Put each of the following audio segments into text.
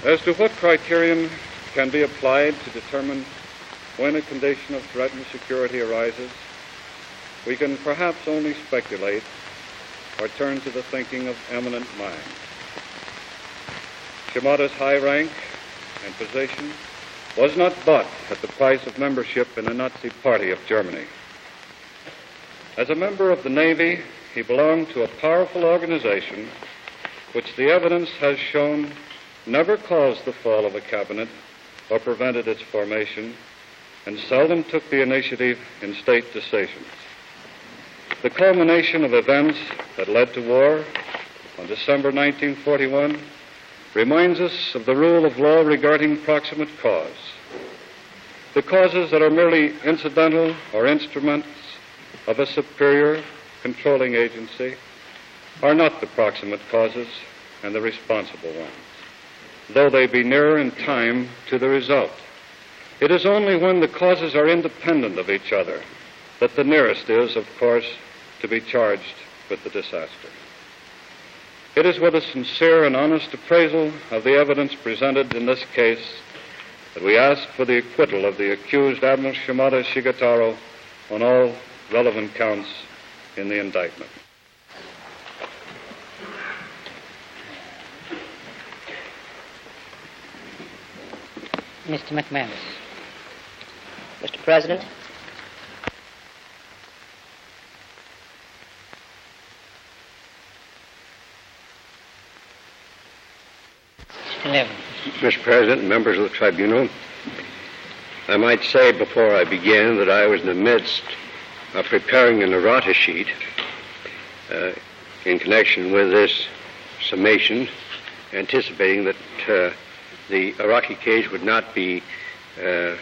As to what criterion can be applied to determine when a condition of threatened security arises, we can perhaps only speculate or turn to the thinking of eminent minds. Shimada's high rank and position was not bought at the price of membership in the Nazi Party of Germany. As a member of the Navy, he belonged to a powerful organization which the evidence has shown never caused the fall of a cabinet or prevented its formation, and seldom took the initiative in state decisions. The culmination of events that led to war on December 1941 reminds us of the rule of law regarding proximate cause. The causes that are merely incidental or instruments of a superior controlling agency are not the proximate causes and the responsible ones, though they be nearer in time to the result. It is only when the causes are independent of each other that the nearest is, of course, to be charged with the disaster. It is with a sincere and honest appraisal of the evidence presented in this case that we ask for the acquittal of the accused Admiral Shimada Shigetaro on all relevant counts in the indictment. Mr. McManus. Mr. President. Mr. Levin. Mr. President, members of the tribunal, I might say before I begin that I was in the midst of preparing an errata sheet in connection with this summation, anticipating that the Iraqi case would not be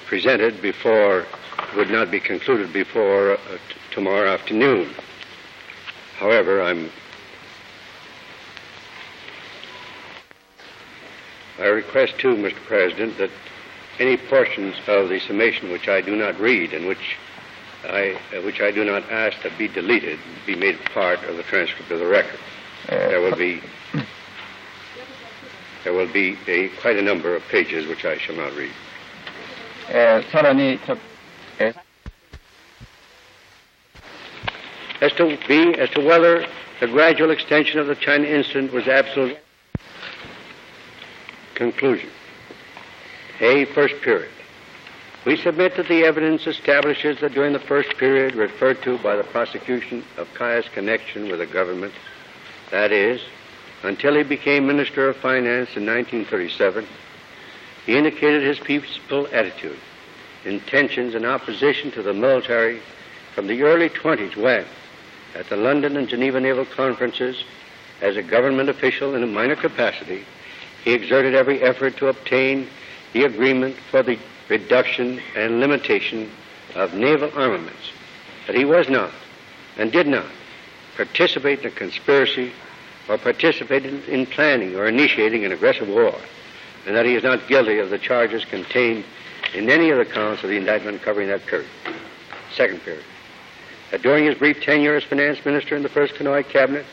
presented before, would not be concluded before tomorrow afternoon. However, I request too, Mr. President, that any portions of the summation which I do not read and which I do not ask that be deleted be made part of the transcript of the record. There will be quite a number of pages which I shall not read. As to whether the gradual extension of the China incident was absolute. Conclusion. First period. We submit that the evidence establishes that during the first period referred to by the prosecution of Kaya's connection with the government, that is, until he became Minister of Finance in 1937, he indicated his peaceful attitude, intentions, and opposition to the military from the early 20s when, at the London and Geneva Naval Conferences, as a government official in a minor capacity, he exerted every effort to obtain the agreement for the reduction and limitation of naval armaments, that he was not and did not participate in a conspiracy or participate in planning or initiating an aggressive war, and that he is not guilty of the charges contained in any of the counts of the indictment covering that period. Second period. That during his brief tenure as finance minister in the first Hanoi cabinet,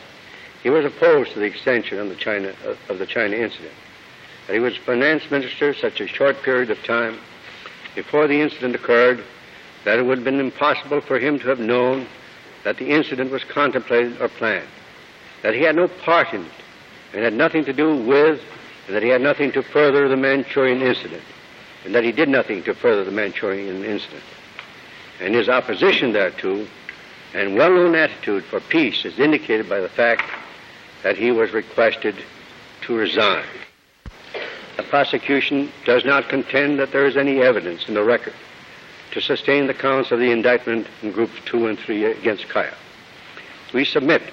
he was opposed to the extension of the China incident. That he was finance minister such a short period of time before the incident occurred that it would have been impossible for him to have known that the incident was contemplated or planned. That he had no part in it and had nothing to do with, and that he had nothing to further the Manchurian incident, and that he did nothing to further the Manchurian incident. And his opposition thereto and well-known attitude for peace is indicated by the fact that he was requested to resign. The prosecution does not contend that there is any evidence in the record to sustain the counts of the indictment in groups 2 and 3 against Kaya. We submit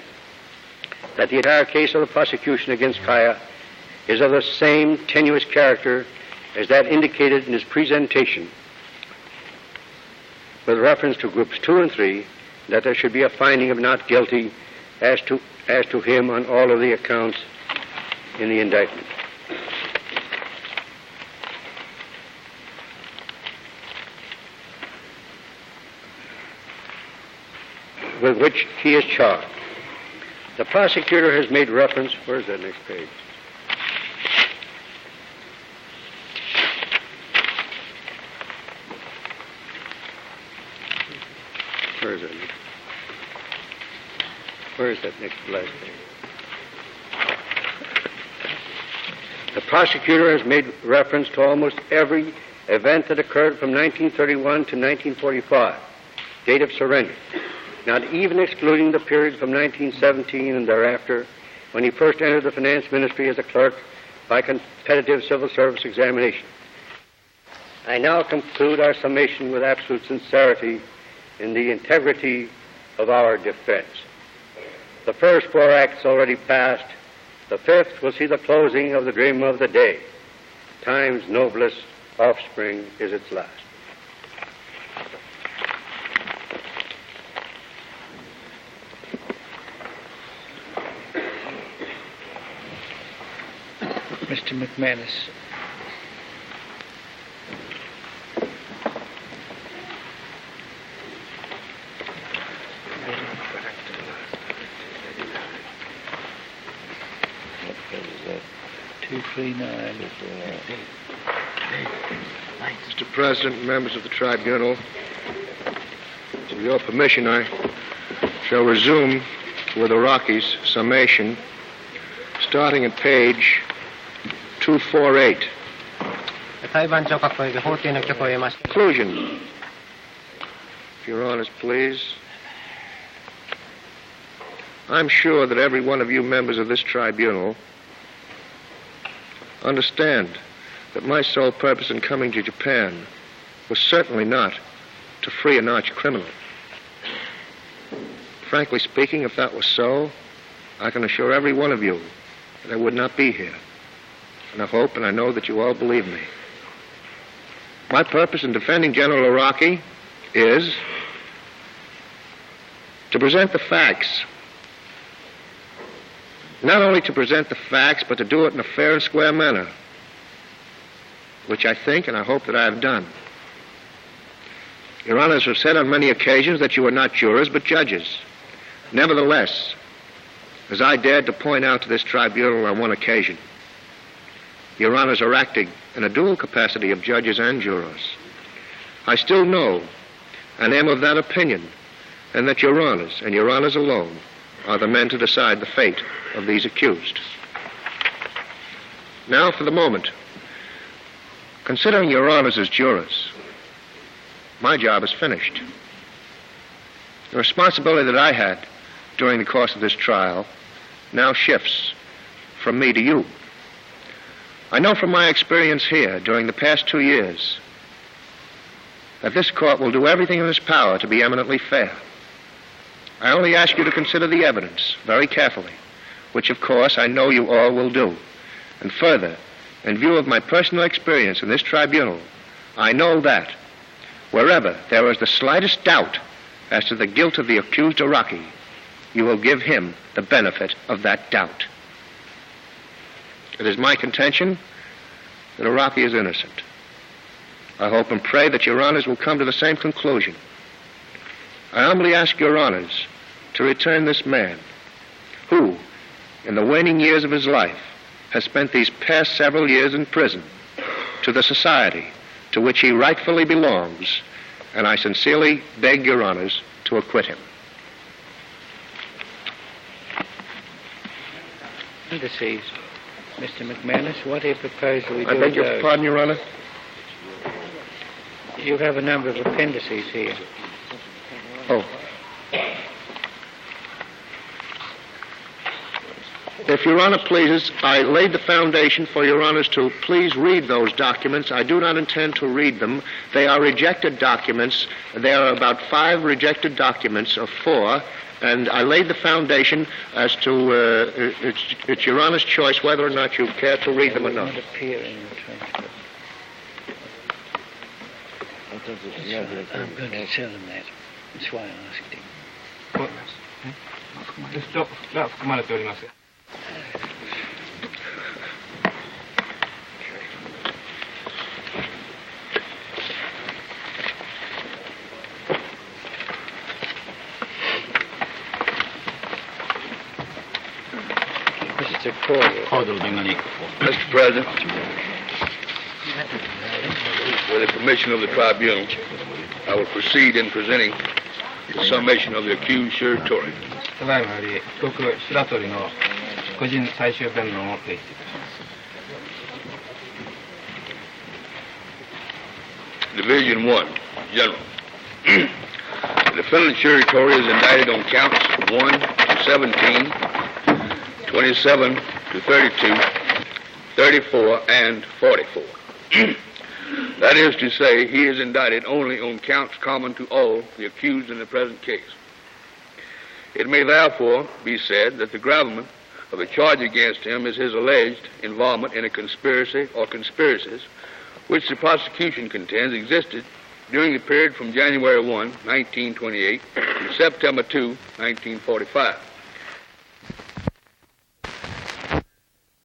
that the entire case of the prosecution against Kaya is of the same tenuous character as that indicated in his presentation with reference to groups 2 and 3, that there should be a finding of not guilty as to him on all of the accounts in the indictment. With which he is charged. The prosecutor has made reference, where's that next page? Where is it? Where is that next to last page? The prosecutor has made reference to almost every event that occurred from 1931 to 1945, date of surrender, not even excluding the period from 1917 and thereafter, when he first entered the finance ministry as a clerk by competitive civil service examination. I now conclude our summation with absolute sincerity in the integrity of our defense. The first 4 acts already passed. The fifth will see the closing of the dream of the day. Time's noblest offspring is its last. Mr. McManus. Mr. President, members of the tribunal, with your permission, I shall resume with Iraqi's summation, starting at page 248. Conclusion. If your honors please. I'm sure that every one of you members of this tribunal understand that my sole purpose in coming to Japan was certainly not to free an arch criminal. Frankly speaking, if that was so, I can assure every one of you that I would not be here. And I hope and I know that you all believe me. My purpose in defending General Iraqi is to present the facts. Not only to present the facts, but to do it in a fair and square manner, which I think and I hope that I have done. Your honors have said on many occasions that you are not jurors, but judges. Nevertheless, as I dared to point out to this tribunal on one occasion, your honors are acting in a dual capacity of judges and jurors. I still know and am of that opinion, and that your honors, and your honors alone, are the men to decide the fate of these accused. Now, for the moment, considering your honors as jurors, my job is finished. The responsibility that I had during the course of this trial now shifts from me to you. I know from my experience here during the past 2 years that this court will do everything in its power to be eminently fair. I only ask you to consider the evidence very carefully, which, of course, I know you all will do. And further, in view of my personal experience in this tribunal, I know that wherever there is the slightest doubt as to the guilt of the accused Iraqi, you will give him the benefit of that doubt. It is my contention that Iraqi is innocent. I hope and pray that your honors will come to the same conclusion. I humbly ask your honors to return this man who, in the waning years of his life, has spent these past several years in prison, to the society to which he rightfully belongs, and I sincerely beg your honors to acquit him. Appendices. Mr. McManus, what do you propose we do I beg with your pardon, your honor? You have a number of appendices here. Oh. If your honor pleases, I laid the foundation for your honors to please read those documents. I do not intend to read them. They are rejected documents. There are about 5 rejected documents of 4, and I laid the foundation as to it's your honor's choice whether or not you care to read them or not. Appear in the transcript. I'm going to tell him that. That's why I asked him. が含まれております。Mr. Cordell. Mr. President, with the permission of the tribunal, I will proceed in presenting the summation of the accused Shiratori. ただいまより被告白鳥の個人最終弁論を提出いたします。 Division 1, General. The defendant Shiratori is indicted on counts 1 to 17, 27 to 32, 34, and 44. That is to say, he is indicted only on counts common to all the accused in the present case. It may therefore be said that the gravamen of the charge against him is his alleged involvement in a conspiracy or conspiracies which the prosecution contends existed during the period from January 1, 1928 to September 2, 1945.